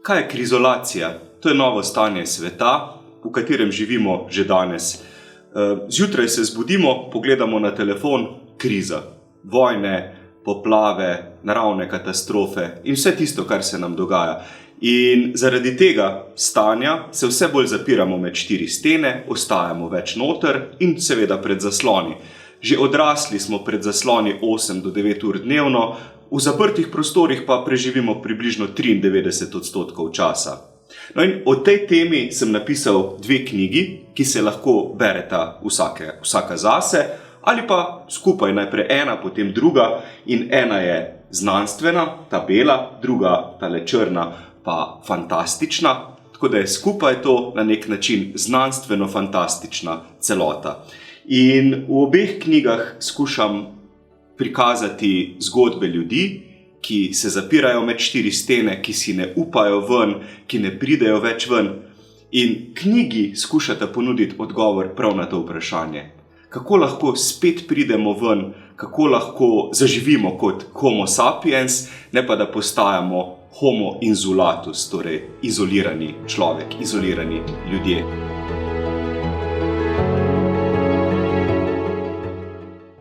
Kaj je krizolacija? To je novo stanje sveta, v katerem živimo že danes. Zjutraj se zbudimo, pogledamo na telefon, kriza. Vojne, poplave, naravne katastrofe in vse tisto, kar se nam dogaja. In zaradi tega stanja se vse bolj zapiramo med 4 stene, ostajamo več noter in seveda pred zasloni. Že odrasli smo pred zasloni 8 do 9 ur dnevno, v zaprtih prostorih pa preživimo približno 93% časa. No in o tej temi sem napisal 2 knjigi, ki se lahko bereta vsaka zase, ali pa skupaj najprej ena, potem druga, in ena je znanstvena, ta bela, druga, tale črna, pa fantastična, tako da je skupaj to na nek način znanstveno-fantastična celota. In v obeh knjigah skušam prikazati zgodbe ljudi, ki se zapirajo med 4 stene, ki si ne upajo ven, ki ne pridejo več ven. In knjigi skušata ponuditi odgovor prav na to vprašanje. Kako lahko spet pridemo ven, kako lahko zaživimo kot homo sapiens, ne pa da postajamo homo insulatus, torej izolirani človek, izolirani ljudje.